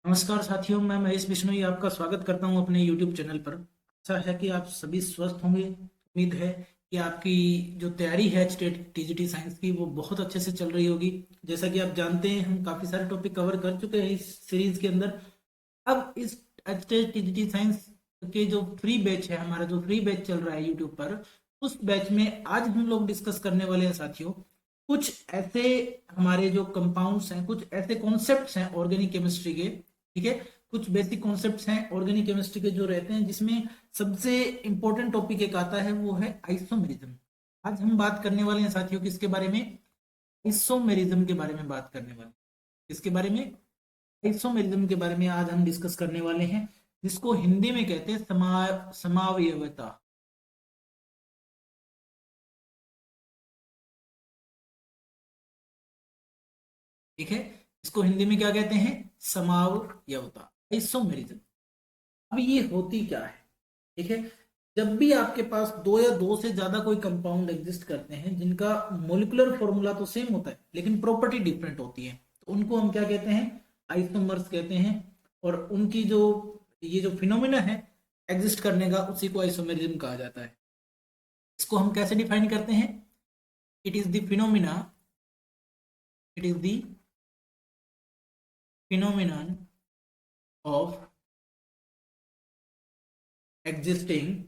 नमस्कार साथियों, मैं महेश बिश्नोई आपका स्वागत करता हूं अपने YouTube चैनल पर। आशा है कि आप सभी स्वस्थ होंगे। उम्मीद है कि आपकी जो तैयारी है स्टेट टीजीटी साइंस की वो बहुत अच्छे से चल रही होगी। जैसा कि आप जानते हैं, हम काफ़ी सारे टॉपिक कवर कर चुके हैं इस सीरीज के अंदर। अब इस स्टेट टीजीटी साइंस के जो फ्री बैच है, हमारा जो फ्री बैच चल रहा है यूट्यूब पर, उस बैच में आज हम लोग डिस्कस करने वाले हैं साथियों, कुछ ऐसे हमारे जो कंपाउंड्स हैं, कुछ ऐसे कॉन्सेप्ट्स हैं ऑर्गेनिक केमिस्ट्री के। ठीक है, कुछ बेसिक कॉन्सेप्ट्स हैं ऑर्गेनिक केमिस्ट्री के जो रहते हैं, जिसमें सबसे इंपॉर्टेंट टॉपिक एक आता है, वो है आइसोमेरिज्म। आज हम बात करने वाले हैं साथियों किसके बारे में? आइसोमेरिज्म के बारे में बात करने वाले हैं। किसके बारे में? आइसोमेरिज्म के बारे में आज हम डिस्कस करने वाले हैं, जिसको हिंदी में कहते हैं समावयवता। ठीक है, इसको हिंदी में क्या कहते हैं? समावयवता, आइसोमेरिज्म। अब ये होती क्या है? ठीक है, जब भी आपके पास दो या दो से ज्यादा कोई कंपाउंड एग्जिस्ट करते हैं जिनका मोलिकुलर फॉर्मूला तो सेम होता है लेकिन प्रॉपर्टी डिफरेंट होती है, तो उनको हम क्या कहते हैं? आइसोमर्स कहते हैं। और उनकी जो ये जो फिनोमिना है एग्जिस्ट करने का, उसी को आइसोमेरिज्म कहा जाता है। इसको हम कैसे डिफाइन करते हैं? It is the phenomena, it is the phenomenon of existing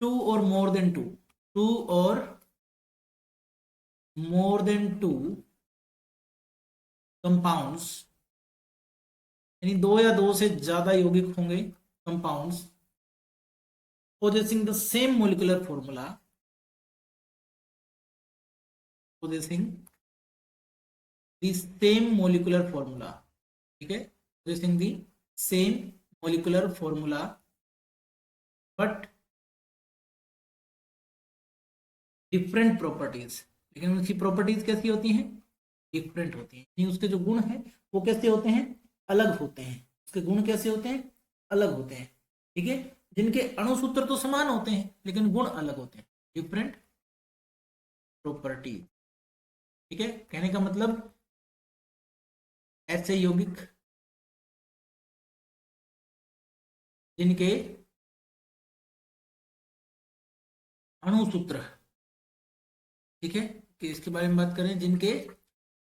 two or more then to or more then two compounds, यानी दो या दो से ज्यादा यौगिक होंगे compounds possessing the same molecular formula, possessing the same molecular formula। ठीक है, possessing the same molecular formula but different properties। लेकिन उसकी प्रॉपर्टीज कैसी होती हैं? डिफरेंट होती हैं, यानी उसके जो गुण हैं वो कैसे होते हैं? अलग होते हैं। उसके गुण कैसे होते हैं? अलग होते हैं। ठीक है, जिनके अणुसूत्र तो समान होते हैं लेकिन गुण अलग होते हैं, डिफरेंट प्रॉपर्टीज। ठीक है, कहने का मतलब ऐसे यौगिक जिनके अणुसूत्र, ठीक है, कि इसके बारे में बात करें, जिनके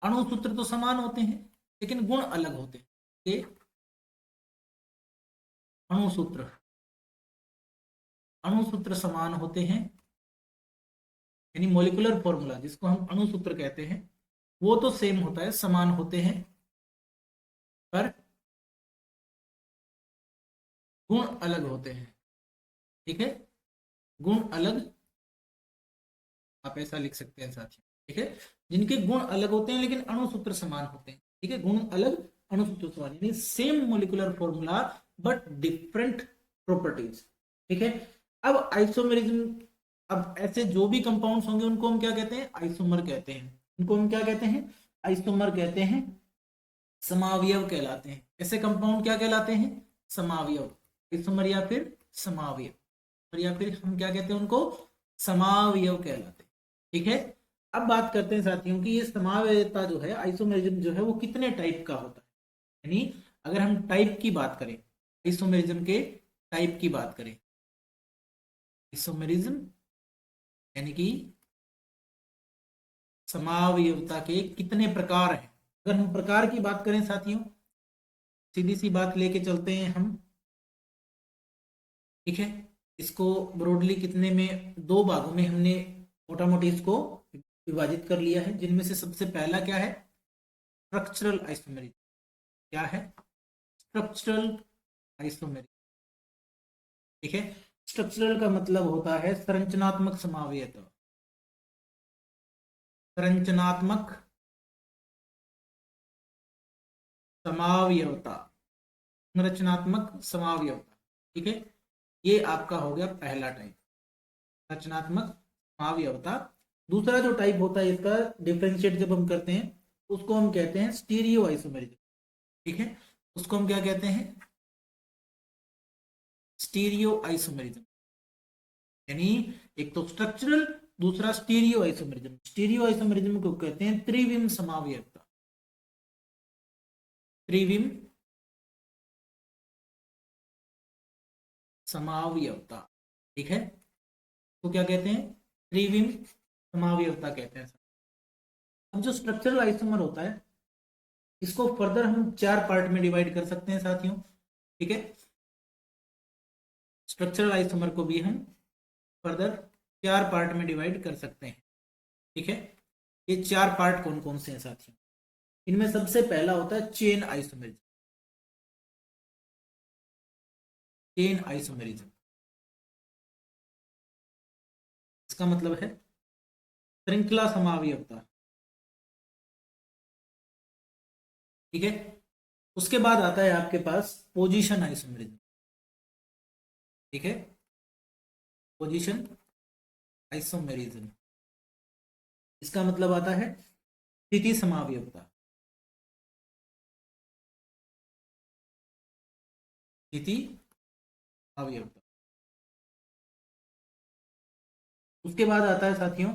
अणुसूत्र तो समान होते हैं लेकिन गुण अलग होते हैं। ये अणुसूत्र, अणुसूत्र समान होते हैं, यानी मोलिकुलर फॉर्मूला जिसको हम अणुसूत्र कहते हैं वो तो सेम होता है, समान होते हैं, पर गुण अलग होते हैं। ठीक है, गुण अलग, आप ऐसा लिख सकते हैं साथियों। ठीक है, जिनके गुण अलग होते हैं लेकिन अणुसूत्र समान होते हैं। ठीक है, गुण अलग, अणुसूत्र समान, यानी same molecular formula but different properties. ठीक है, अब आइसोमेरिज्म, अब ऐसे जो भी कंपाउंड्स होंगे उनको हम क्या कहते हैं? आइसोमर कहते हैं। उनको हम क्या कहते हैं? आइसोमर कहते हैं, समावयव कहलाते हैं। ऐसे कंपाउंड क्या कहलाते हैं? समावयव, आइसोमर या फिर समावयव, और या फिर हम क्या कहते हैं उनको? समावयव कहलाते हैं। ठीक है, अब बात करते हैं साथियों की ये समावयवता जो है, आइसोमेरिज्म जो है, वो कितने टाइप का होता है। यानी अगर हम टाइप की बात करें, आइसोमेरिज्म के टाइप की बात करें, आइसोमेरिज्म यानी कि समावयवता के कितने प्रकार हैं। अगर हम प्रकार की बात करें साथियों, सीधी सी बात लेके चलते हैं हम। ठीक है, इसको ब्रॉडली कितने में, दो भागों में हमने मोटा मोटी इसको विभाजित कर लिया है, जिनमें से सबसे पहला क्या है? Structural isomerism. क्या है? Structural isomerism. ठीक है, स्ट्रक्चरल का मतलब होता है संरचनात्मक समावयवता, संरचनात्मक समावयवता, संरचनात्मक समावयवता। ठीक है, ये आपका हो गया पहला टाइप, रचनात्मक समावयवता। दूसरा जो टाइप होता है इसका, डिफरेंशिएट जब हम करते हैं, उसको हम कहते हैं स्टीरियो आइसोमेरिज्म। ठीक है, उसको हम क्या कहते हैं? Stereo isomerism. यानी एक तो स्ट्रक्चरल, दूसरा स्टीरियो आइसोमेरिज्म। स्टीरियो आइसोमेरिज्म को कहते हैं त्रिविम समावयवता। त्रिविम समावयवता। ठीक है, तो क्या कहते हैं, त्रिविम समावयवता कहते हैं। अब जो स्ट्रक्चरल आइसोमर होता है इसको फर्दर हम 4 पार्ट में डिवाइड कर सकते हैं साथियों। ठीक है, स्ट्रक्चरल आइसोमर को भी हम फर्दर 4 पार्ट में डिवाइड कर सकते हैं। ठीक है, ये 4 पार्ट कौन कौन से हैं साथियों, इनमें सबसे पहला होता है चेन आइसोमेरिज्म। चेन आइसोमेरिज्म इसका मतलब है श्रृंखला समावयवता। ठीक है, उसके बाद आता है आपके पास पोजीशन आइसोमेरिज्म। ठीक है, पोजीशन आइसोमेरिज्म इसका मतलब आता है स्थिति समावयवता। स्थिति समावयवता। उसके बाद आता है साथियों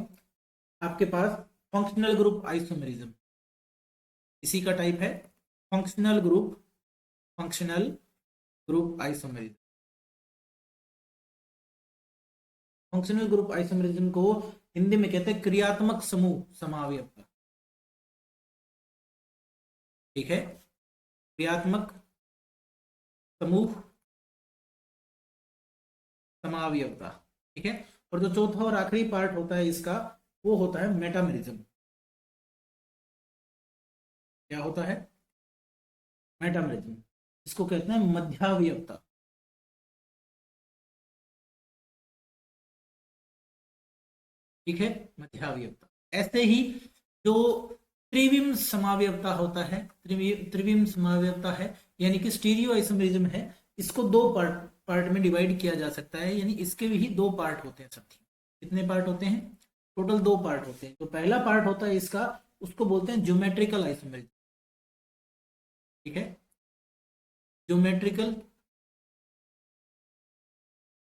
आपके पास फंक्शनल ग्रुप आइसोमेरिज्म। इसी का टाइप है functional group isomerism. Functional group isomerism को हिंदी में कहते हैं क्रियात्मक समूह समावयवता। ठीक है, क्रियात्मक समूह समावयवता। ठीक है, और जो चौथा और आखिरी पार्ट होता है इसका वो होता है मेटामेरिज्म। क्या होता है, मेटामेरिज्म, इसको कहते हैं मध्यावयवता। ठीक है, मध्यावयवता। ऐसे ही जो त्रिविम समावयवता होता है, त्रिविम समावयवता है यानी कि स्टीरियो आइसोमेरिज्म है, इसको 2 पार्ट में डिवाइड किया जा सकता है, यानी इसके भी 2 पार्ट होते हैं साथी। कितने पार्ट होते हैं, टोटल 2 पार्ट होते हैं। तो पहला पार्ट होता है इसका, उसको बोलते हैं ज्योमेट्रिकल आइसोमेरिज्म। ठीक है, ज्योमेट्रिकल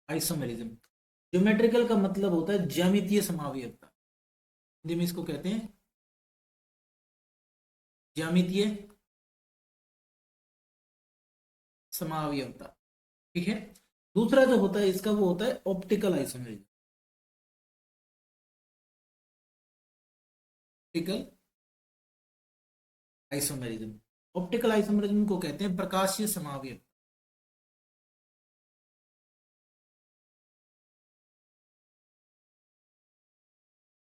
आइसोमेरिज्म। ज्योमेट्रिकल का मतलब होता है ज्यामितीय समावयवता। हिंदी में इसको कहते हैं ज्यामितीय समावयवता। ठीक है, दूसरा जो होता है इसका वो होता है optical isomerism. Optical isomerism, optical isomerism को कहते हैं प्रकाशीय समावयवता।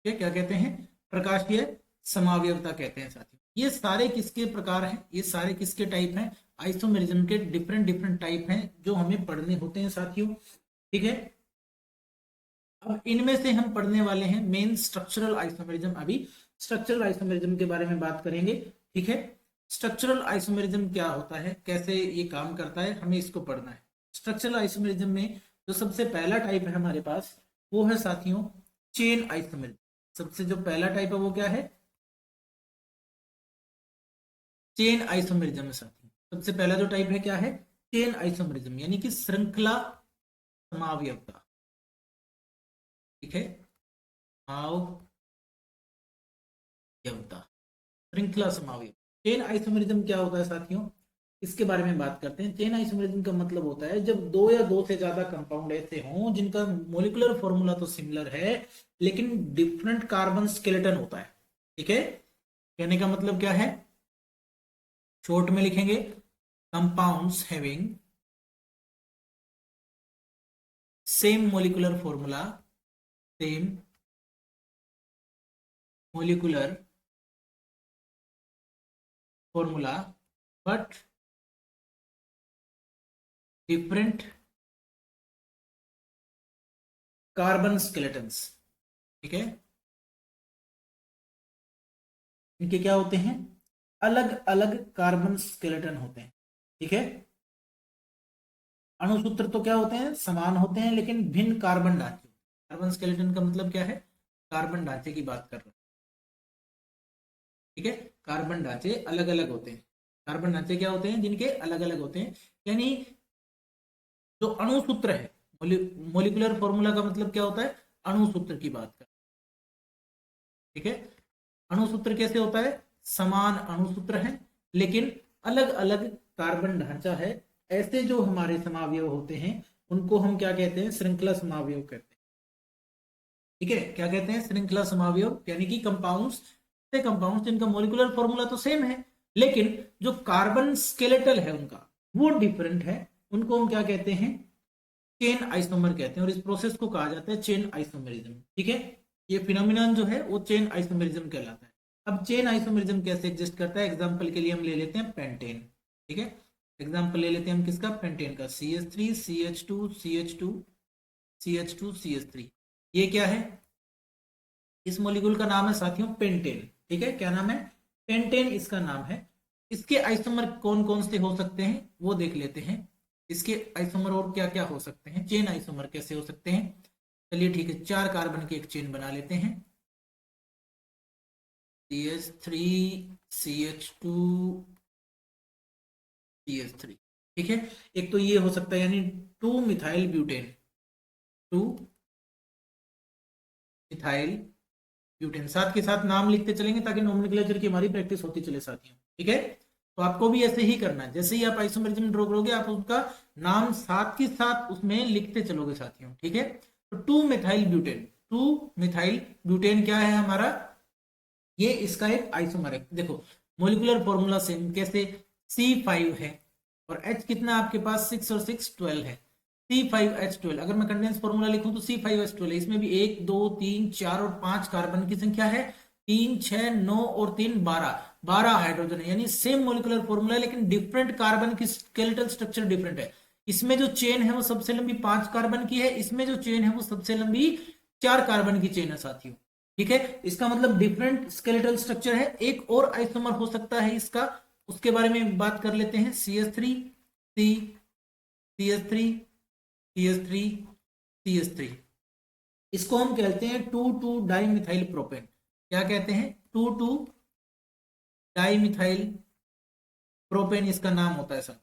क्या कहते हैं, प्रकाशीय समावयवता कहते हैं साथियों। ये सारे किसके प्रकार हैं, ये सारे किसके टाइप हैं, आइसोमेरिज्म के डिफरेंट डिफरेंट टाइप हैं जो हमें पढ़ने होते हैं साथियों। ठीक है, अब इनमें से हम पढ़ने वाले हैं मेन स्ट्रक्चरल आइसोमेरिज्म। अभी स्ट्रक्चरल आइसोमेरिज्म के बारे में बात करेंगे। ठीक है, स्ट्रक्चरल आइसोमेरिज्म क्या होता है, कैसे ये काम करता है, हमें इसको पढ़ना है। स्ट्रक्चरल आइसोमेरिज्म में जो सबसे पहला टाइप है हमारे पास वो है साथियों चेन आइसोमेरिज्म। सबसे जो पहला टाइप है वो क्या है, चेन आइसोमेरिज्म है साथियों। सबसे पहला जो टाइप है क्या है, चेन आइसोमेरिज्म यानी कि श्रृंखला समावयवता। ठीक है, समावयवता, श्रृंखला समावयव। चेन आइसोमेरिज्म क्या होता है साथियों, इसके बारे में बात करते हैं। चेन आइसोमेरिज्म का मतलब होता है जब 2 या 2 से ज्यादा कंपाउंड ऐसे हों जिनका मोलिकुलर फॉर्मूला तो सिमिलर है लेकिन डिफरेंट कार्बन स्केलेटन होता है। ठीक है, कहने का मतलब क्या है, शॉर्ट में लिखेंगे compounds having same molecular formula, same molecular formula but different carbon skeletons. ठीक है, इनके क्या होते हैं, अलग अलग कार्बन स्केलेटन होते हैं। ठीक है, अणुसूत्र तो क्या होते हैं, समान होते हैं लेकिन भिन्न कार्बन ढांचे। कार्बन स्केलेटन का मतलब क्या है, कार्बन ढांचे की बात कर रहे हैं। ठीक है, कार्बन ढांचे अलग अलग होते हैं। कार्बन ढांचे क्या होते हैं, जिनके अलग अलग होते हैं, यानी जो अणुसूत्र है, मोलिकुलर फॉर्मूला का मतलब क्या होता है, अणुसूत्र की बात कर। ठीक है, अणुसूत्र कैसे होता है, समान अणुसूत्र है लेकिन अलग अलग कार्बन ढांचा है, ऐसे जो हमारे समावयव होते हैं उनको हम क्या कहते हैं, श्रृंखला समावयव कहते हैं। ठीक है, क्या कहते हैं, श्रृंखला समावयव, यानी कि कंपाउंड्स से कंपाउंड्स जिनका मॉलिक्यूलर फॉर्मूला तो सेम है लेकिन जो कार्बन स्केलेटल है उनका वो डिफरेंट है, उनको हम क्या कहते हैं, चेन आइसोमर कहते हैं, और इस प्रोसेस को कहा जाता है चेन आइसोमेरिज्म। ठीक है, ये फिनोमिनन जो है वो चेन आइसोमेरिज्म कहलाता है। अब चेन आइसोमेरिज्म कैसे एग्जिस्ट करता है, एग्जांपल के लिए हम ले लेते हैं पेंटेन। ठीक है, एग्जांपल ले लेते हैं हम किसका, पेंटेन का, CH3 CH2 CH2 CH2 CH3। ये क्या है, इस मॉलिक्यूल का नाम है साथियों पेंटेन। ठीक है, क्या नाम है, पेंटेन इसका नाम है। इसके आइसोमर कौन कौन से हो सकते हैं वो देख लेते हैं, इसके आइसोमर और क्या क्या हो सकते हैं, चेन आइसोमर कैसे हो सकते हैं। चलिए ठीक है, 4 कार्बन की एक चेन बना लेते हैं, CH3 CH2 CH3। ठीक है, एक तो ये हो सकता है यानी 2 मिथाइल ब्यूटेन, 2 मिथाइल ब्यूटेन, साथ के साथ नाम लिखते चलेंगे ताकि नोमेनक्लेचर की हमारी प्रैक्टिस होती चले साथियों। ठीक है, तो आपको भी ऐसे ही करना है, जैसे ही आप आइसोमेरिज्म ड्रॉ करोगे आप उसका नाम साथ के साथ उसमें लिखते चलोगे साथियों। ठीक है, तो 2 मिथाइल ब्यूटेन, 2 मिथाइल ब्यूटेन क्या है हमारा, ये इसका एक आइसोमर है। देखो मोलिकुलर फॉर्मूला सेम, कैसे, C5 है और H कितना आपके पास 6 और 6 12 है, C5H12। अगर मैं कंडेंस फॉर्मूला लिखूं तो C5H12 है, इसमें भी 1 2 3 4 और 5 कार्बन की संख्या है, 3 6 9 और 3 12, 12 हाइड्रोजन है, यानी सेम मोलिकुलर फॉर्मूला है लेकिन डिफरेंट कार्बन की स्केलेटल स्ट्रक्चर डिफरेंट है। इसमें जो चेन है वो सबसे लंबी 5 कार्बन की है, इसमें जो चेन है वो सबसे लंबी 4 कार्बन की चेन है साथियों। ठीक है, इसका मतलब डिफरेंट स्केलेटल स्ट्रक्चर है। एक और आइसोमर हो सकता है इसका, उसके बारे में बात कर लेते हैं, CH3 C CH3 CH3 CH3, इसको हम कहते हैं 2,2 डाइमिथाइल प्रोपेन। क्या कहते हैं, 2,2 डाइमिथाइल प्रोपेन इसका नाम होता है सर,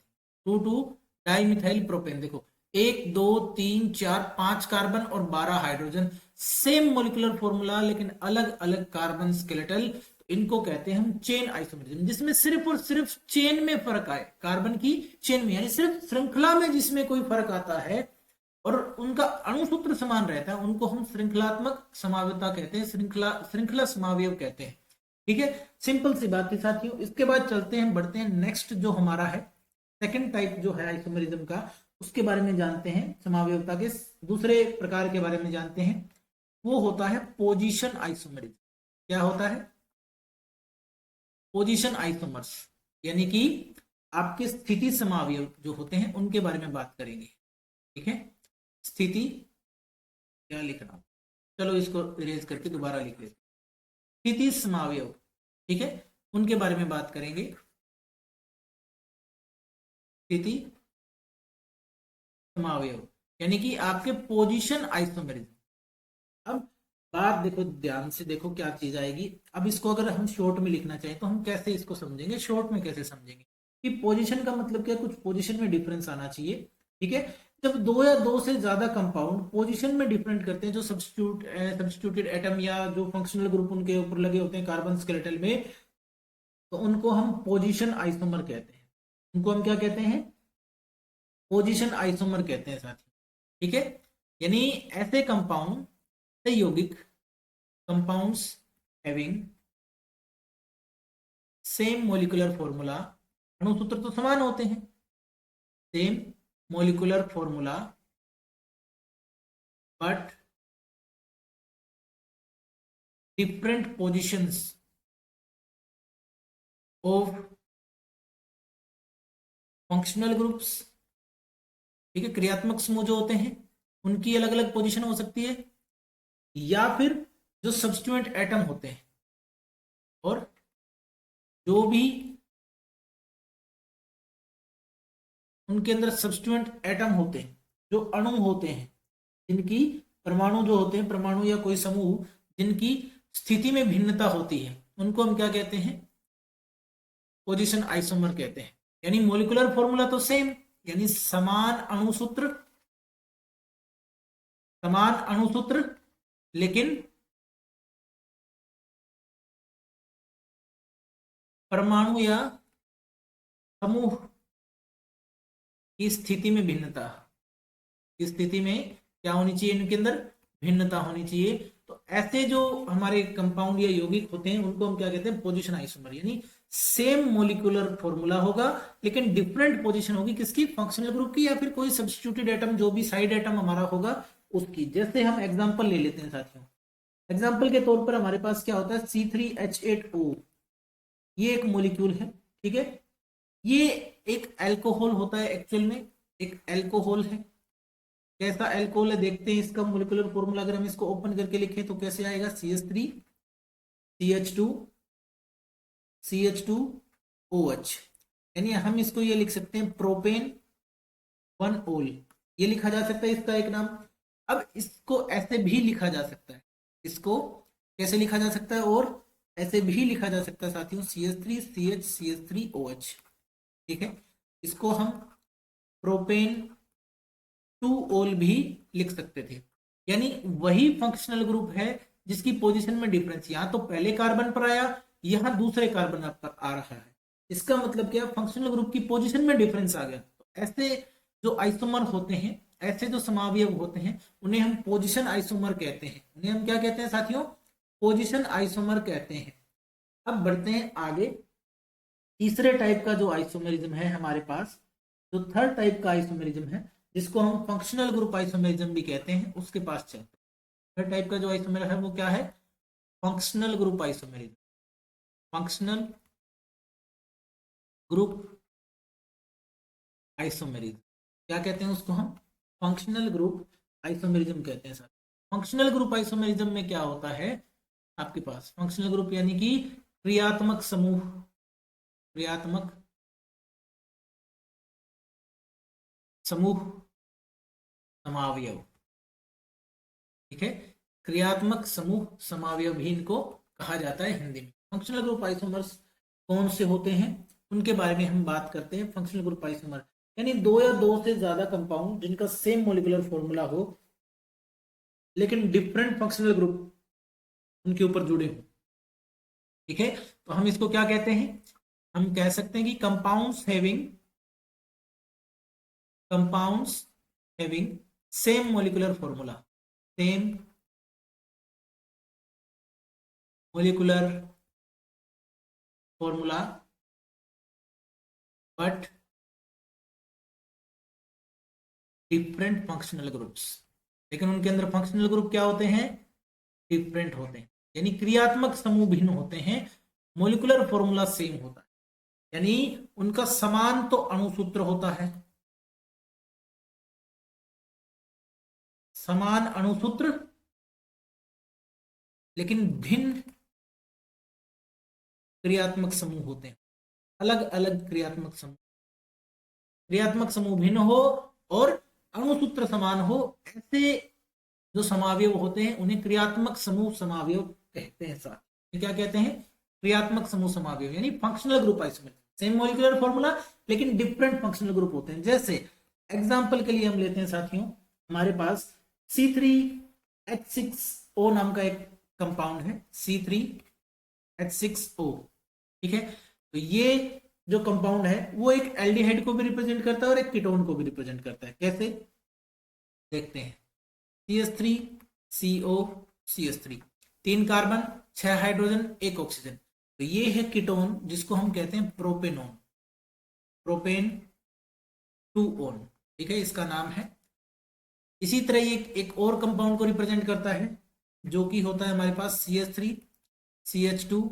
2,2 डाइमिथाइल प्रोपेन। देखो 1 2 3 4 5 कार्बन और 12 हाइड्रोजन, सेम मोलिकुलर फॉर्मूला लेकिन अलग अलग कार्बन स्केलेटल, इनको कहते हैं हम चेन आइसोमेरिज्म, जिसमें सिर्फ और सिर्फ चेन में फर्क आए, कार्बन की चेन में, यानी सिर्फ श्रृंखला में जिसमें कोई फर्क आता है और उनका अणुसूत्र समान रहता है उनको हम श्रृंखलात्मक समावयवता कहते हैं, श्रृंखला श्रृंखला समावयव कहते हैं। ठीक है, सिंपल सी बात थी साथियों। इसके बाद चलते हैं, बढ़ते हैं नेक्स्ट जो हमारा है सेकंड टाइप जो है आइसोमेरिज्म का, उसके बारे में जानते हैं, समावयवता के दूसरे प्रकार के बारे में जानते हैं। वो होता है पोजीशन आइसोमेरिज्म। क्या होता है, पोजीशन आइसोमर्स, यानी कि आपके स्थिति समावयव जो होते हैं उनके बारे में बात करेंगे। ठीक है, स्थिति, क्या लिखना, चलो इसको इरेज करके दोबारा लिख लेते, स्थिति समावयव। ठीक है, उनके बारे में बात करेंगे, स्थिति समावयव यानी कि आपके पोजीशन आइसोमेरिज्म। अब बात देखो, ध्यान से देखो क्या चीज आएगी। अब इसको अगर हम शॉर्ट में लिखना चाहें तो हम कैसे इसको समझेंगे, शॉर्ट में कैसे समझेंगे कि पोजीशन का मतलब क्या, कुछ पोजीशन में डिफरेंस आना चाहिए। ठीक है, जब दो या दो से ज्यादा कंपाउंड पोजीशन में डिफरेंट करते हैं, जो सब्स्टिट्यूटेड एटम या जो फंक्शनल ग्रुप उनके ऊपर लगे होते हैं कार्बन स्केलेटल में, तो उनको हम पोजीशन आइसोमर कहते हैं, उनको हम क्या कहते हैं, पोजीशन आइसोमर कहते हैं साथियों। ठीक है, यानी ऐसे कंपाउंड यौगिक, compounds having same molecular formula, अणुसूत्र तो समान होते हैं, same molecular formula but different positions of functional groups. ठीक है, क्रियात्मक समूह जो होते हैं उनकी अलग अलग पोजीशन हो सकती है, या फिर जो सब्स्टिट्यूएंट एटम होते हैं और जो भी उनके अंदर सब्स्टिट्यूएंट एटम होते हैं, जो अणु होते हैं, जिनकी परमाणु जो होते हैं, परमाणु या कोई समूह जिनकी स्थिति में भिन्नता होती है, उनको हम क्या कहते हैं, पोजीशन आइसोमर कहते हैं। यानी मोलिकुलर फॉर्मूला तो सेम, यानी समान अणुसूत्र लेकिन परमाणु या समूह की स्थिति में भिन्नता, इस स्थिति में क्या होनी चाहिए, इनके अंदर भिन्नता होनी चाहिए। तो ऐसे जो हमारे कंपाउंड या यौगिक होते हैं उनको हम क्या कहते हैं, पोजीशन आइसोमर, यानी सेम मोलिकुलर फॉर्मूला होगा लेकिन डिफरेंट पोजीशन होगी किसकी, फंक्शनल ग्रुप की या फिर कोई सब्स्टिट्यूटेड एटम जो भी साइड एटम हमारा होगा उसकी। जैसे हम एग्जांपल ले लेते हैं साथियों, एग्जांपल के तौर पर हमारे पास क्या होता है, C3H8O, ये एक मोलिक्यूल है, ठीक है। ये एक अल्कोहल होता है, एक्चुअल में एक अल्कोहल है। कैसा अल्कोहल है देखते हैं, इसका मोलिकुलर फॉर्मूला अगर हम इसको ओपन करके लिखें तो कैसे आएगा, CH3 CH2 CH2OH, यानी हम इसको ये लिख सकते हैं प्रोपेन 1 ओल, ये लिखा जा सकता है इसका एक नाम। अब इसको ऐसे भी लिखा जा सकता है, इसको कैसे लिखा जा सकता है, और ऐसे भी लिखा जा सकता है साथियों, CH3 CH CH3OH, ठीक है। इसको हम प्रोपेन 2 ओल भी लिख सकते थे, यानी वही फंक्शनल ग्रुप है जिसकी पोजीशन में डिफरेंस, यहां तो पहले कार्बन पर आया, यहां दूसरे कार्बन पर आ रहा है। इसका मतलब क्या, फंक्शनल ग्रुप की पोजीशन में डिफरेंस आ गया। तो ऐसे जो आइसोमर होते हैं, ऐसे जो समावयव होते हैं, उन्हें हम पोजीशन आइसोमर कहते हैं। उन्हें हम क्या कहते हैं साथियों, पोजीशन आइसोमर कहते हैं। अब बढ़ते हैं आगे, तीसरे टाइप का जो आइसोमेरिज्म है हमारे पास, जो थर्ड टाइप का आइसोमेरिज्म है जिसको हम फंक्शनल ग्रुप आइसोमेरिज्म भी कहते हैं, उसके पास चलते हैं। थर्ड टाइप का जो आइसोमेर है वो क्या है, functional group isomerism. Functional group isomerism क्या कहते हैं उसको हम, फंक्शनल ग्रुप आइसोमेरिज्म कहते हैं सर। फंक्शनल ग्रुप आइसोमेरिज्म में क्या होता है आपके पास, फंक्शनल ग्रुप यानी कि क्रियात्मक समूह, क्रियात्मक समूह समावयव, ठीक है। क्रियात्मक समूह समावयव भी इनको कहा जाता है हिंदी में। फंक्शनल ग्रुप आइसोमर्स कौन से होते हैं उनके बारे में हम बात करते हैं। फंक्शनल ग्रुप आइसोमर यानी दो या दो से ज्यादा कंपाउंड जिनका सेम मोलिकुलर फॉर्मूला हो लेकिन डिफरेंट फंक्शनल ग्रुप उनके ऊपर जुड़े हो, ठीक है। तो हम इसको क्या कहते हैं, हम कह सकते हैं कि compounds having same molecular formula, same molecular formula but different functional groups, लेकिन उनके अंदर फंक्शनल ग्रुप क्या होते हैं, डिफरेंट होते हैं, यानी क्रियात्मक समूह भिन्न होते हैं, मोलिकुलर फॉर्मूला सेम होता है, यानी उनका समान तो अणुसूत्र होता है, समान अणुसूत्र लेकिन भिन्न क्रियात्मक समूह होते हैं, अलग अलग क्रियात्मक समूह, क्रियात्मक समूह भिन्न हो और अणुसूत्र समान हो, ऐसे जो समावयव होते हैं उन्हें क्रियात्मक समूह समावयव कहते हैं। साथ क्या कहते हैं, क्रियात्मक समूह समावयव, यानी functional group isomer, same molecular formula लेकिन डिफरेंट फंक्शनल ग्रुप होते हैं। जैसे एग्जांपल के लिए हम लेते हैं साथियों, हमारे पास C3H6O नाम का एक कंपाउंड है, C3H6O, ठीक है। तो ये जो कंपाउंड है वो एक एल्डिहाइड को भी रिप्रेजेंट करता है और एक कीटोन को भी रिप्रेजेंट करता है। कैसे देखते हैं, CH3CO CH3, 3 carbon 6 hydrogen 1 oxygen, तो ये है कीटोन जिसको हम कहते हैं प्रोपेनोन, प्रोपेन 2 ओन, ठीक है, इसका नाम है। इसी तरह ये एक और कंपाउंड को रिप्रेजेंट करता है जो कि होता है हमारे पास CH3 CH2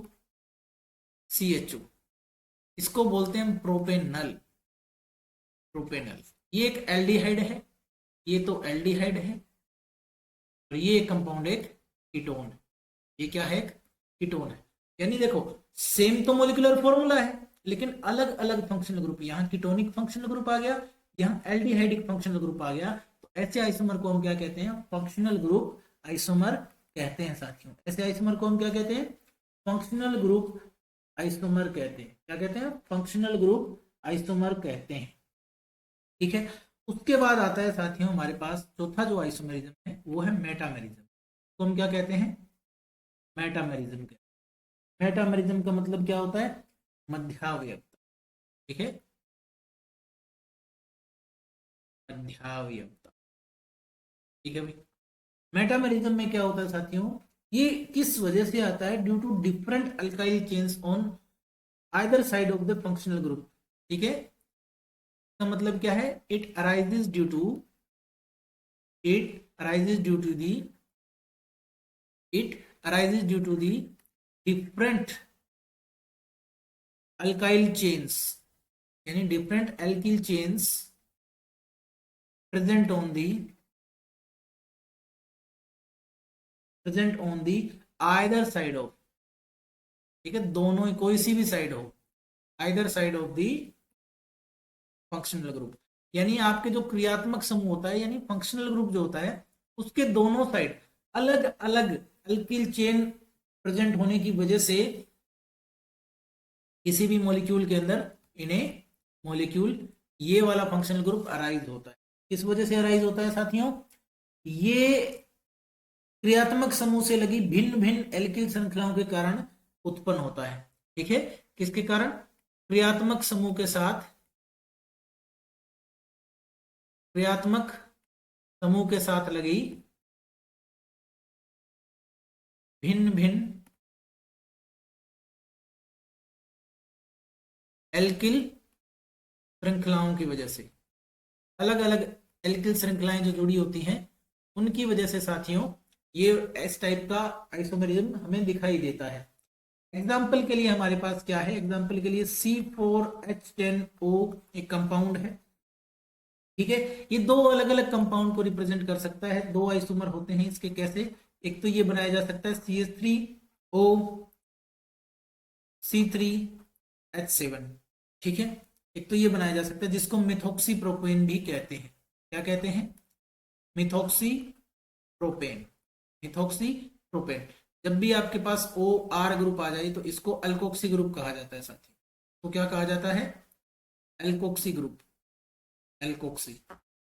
CH2, इसको बोलते हैं प्रोपेनल, प्रोपेनल। ये एक एल्डिहाइड है, ये तो एल्डिहाइड है, और ये कंपाउंड एक कीटोन है, ये क्या है, कीटोन है। यानी देखो सेम तो मोलिकुलर फॉर्मूला है लेकिन अलग अलग फंक्शनल ग्रुप, यहाँ कीटोनिक फंक्शनल ग्रुप आ गया, यहाँ एल्डिहाइडिक फंक्शनल ग्रुप आ गया, तो ऐसे आइसोमर को हम क्या कहते हैं, फंक्शनल ग्रुप आइसोमर कहते हैं साथियों। ऐसे आइसोमर को हम क्या कहते हैं, फंक्शनल ग्रुप आइसोमर कहते हैं। क्या कहते हैं, फंक्शनल ग्रुप आइसोमर कहते हैं, ठीक है। उसके बाद आता है साथियों हमारे पास चौथा जो आइसोमेरिज्म है वो है मेटामेरिज्म, तो हम क्या कहते हैं, मेटामेरिज्म के, मेटामेरिज्म का मतलब क्या होता है, मध्यावयव, ठीक है। मध्यावयवता। ठीक है भाई। मेटामेरिज्म में क्या होता है साथियों, ये किस वजह से आता है, due to different alkyl chains on either side of the functional group. ठीक है, इसका मतलब क्या है, it arises due to the it arises due to the different alkyl chains, यानी different alkyl chains present on the either side of, ठीक है, दोनों कोई सी भी साइड हो, either side of the functional group, यानी आपके जो क्रियात्मक समूह होता है, यानी फंक्शनल ग्रुप जो होता है, उसके दोनों साइड अलग अलग अल्किल चेन प्रेजेंट होने की वजह से किसी भी मॉलिक्यूल के अंदर इन्हें मॉलिक्यूल ये वाला फंक्शनल ग्रुप अराइज होता है। किस वजह से अराइज होता है साथियों, ये क्रियात्मक समूह से लगी भिन्न भिन्न एल्किल श्रृंखलाओं के कारण उत्पन्न होता है। ठीक है, किसके कारण, क्रियात्मक समूह के साथ, क्रियात्मक समूह के साथ लगी भिन्न भिन्न एल्किल श्रृंखलाओं की वजह से, अलग अलग एल्किल श्रृंखलाएं जो जुड़ी होती हैं उनकी वजह से साथियों ये इस टाइप का आइसोमेरिज्म हमें दिखाई देता है। एग्जाम्पल के लिए हमारे पास क्या है, एग्जाम्पल के लिए C4H10O एक कंपाउंड है। ठीक है, ये दो अलग अलग कंपाउंड को रिप्रेजेंट कर सकता है, दो आइसोमर होते हैं इसके। कैसे, एक तो ये बनाया जा सकता है CH3O C3H7। ठीक है, एक तो ये बनाया जा सकता है जिसको मिथॉक्सी प्रोपेन भी कहते हैं। क्या कहते हैं, मिथॉक्सी प्रोपेन। मिथॉक्सी प्रोपेन, जब भी आपके पास OR ग्रुप आ जाए तो इसको अल्कोक्सी ग्रुप कहा जाता है साथियों। तो क्या कहा जाता है, अल्कोक्सी ग्रुप। एल्कोक्सी,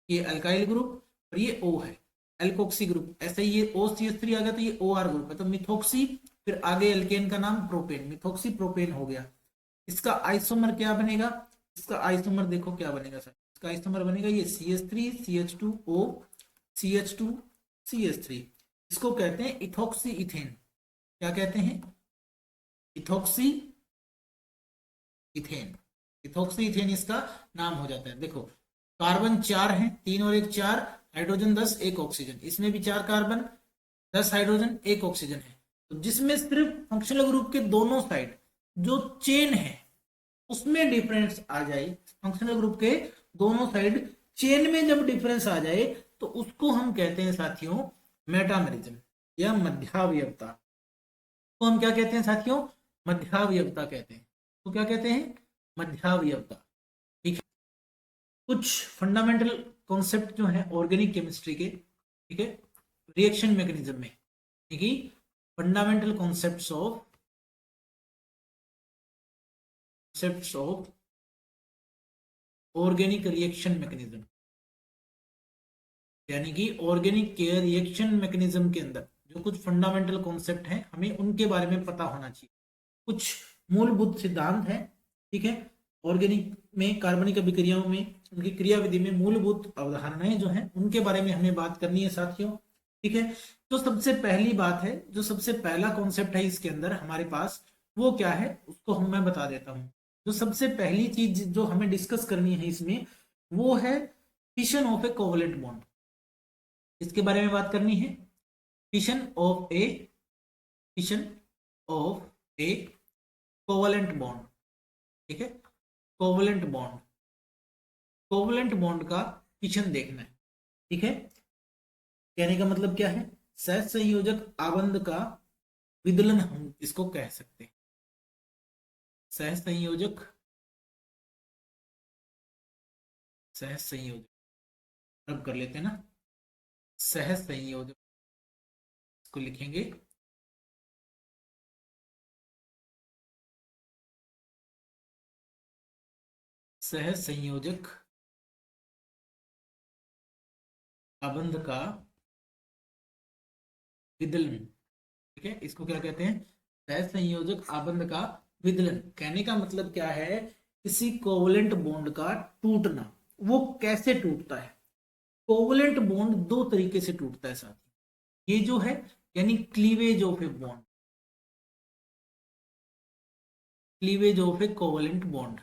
ये अल्काइल ग्रुप और ये O है, एल्कोक्सी ग्रुप। ऐसे ही ये OCH3 आ गया तो ये OR ग्रुप है, तो मिथॉक्सी, फिर आगे एल्केन का नाम प्रोपेन, मिथॉक्सी प्रोपेन हो गया। इसका आइसोमर क्या बनेगा, इसका आइसोमर देखो क्या बनेगा सर, इसका आइसोमर बनेगा ये CH3 CH2O CH2 CH3। इसको कहते हैं इथॉक्सी इथेन। क्या कहते हैं, इथॉक्सी इथेन। इथॉक्सी इथेन इसका नाम हो जाता है। देखो कार्बन 4 है, 3 और 1 4, हाइड्रोजन 10, 1 ऑक्सीजन, इसमें भी 4 कार्बन 10 हाइड्रोजन 1 ऑक्सीजन है। तो जिसमें सिर्फ फंक्शनल ग्रुप के दोनों साइड जो चेन है उसमें डिफरेंस आ जाए, फंक्शनल ग्रुप के दोनों साइड चेन में जब डिफरेंस आ जाए तो उसको हम कहते हैं साथियों मेटामेरिज्म या मध्यावयवता। तो हम क्या कहते हैं साथियों, मध्यावयवता कहते हैं। तो क्या कहते हैं, मध्यावयवता। ठीक है, कुछ फंडामेंटल कॉन्सेप्ट जो है ऑर्गेनिक केमिस्ट्री के, ठीक है, रिएक्शन मैकेनिज्म में, ठीक है, fundamental concepts of organic reaction mechanism, यानी कि ऑर्गेनिक के रिएक्शन मैकेनिज्म के अंदर जो कुछ फंडामेंटल कॉन्सेप्ट हैं हमें उनके बारे में पता होना चाहिए। कुछ मूलभूत सिद्धांत हैं, ठीक है, ऑर्गेनिक में कार्बनिक अभिक्रियाओं में उनकी क्रियाविधि में मूलभूत अवधारणाएं जो हैं उनके बारे में हमें बात करनी है साथियों। ठीक है, तो सबसे पहली बात है, जो सबसे पहला कॉन्सेप्ट है इसके अंदर हमारे पास, वो क्या है उसको मैं बता देता हूं। जो सबसे पहली चीज जो हमें डिस्कस करनी है इसमें वो है fission of a covalent bond. इसके बारे में बात करनी है, fission of a covalent bond. ठीक है, कोवलेंट बॉन्ड, कोवलेंट बॉन्ड का फिशन देखना है। ठीक है, कहने का मतलब क्या है, सहसंयोजक आबंध का विदलन हम इसको कह सकते हैं। सहसंयोजक अब कर लेते हैं ना, सहसंयोजक इसको लिखेंगे सहसंयोजक आबंध का विदलन। ठीक है, इसको क्या कहते हैं, सहसंयोजक आबंध का विदलन। कहने का मतलब क्या है, किसी कोवलेंट बॉन्ड का टूटना, वो कैसे टूटता है, कोवलेंट बॉन्ड दो तरीके से टूटता है साथी, ये जो है यानी cleavage of a bond, cleavage of a covalent bond,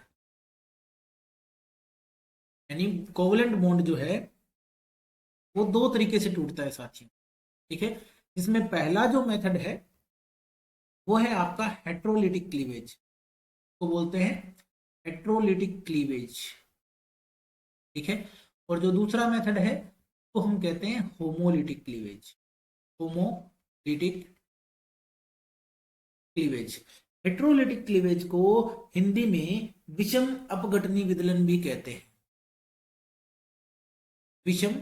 यानी कोवलेंट बॉन्ड जो है वो दो तरीके से टूटता है साथियों, ठीक है। इसमें पहला जो मेथड है वो है आपका हेट्रोलिटिक क्लीवेज, को बोलते हैं हेट्रोलिटिक क्लीवेज, ठीक है। और जो दूसरा मेथड है तो हम कहते हैं homolytic cleavage, homolytic cleavage. Heterolytic cleavage को हिंदी में विषम अपघटनी विदलन भी कहते हैं, विषम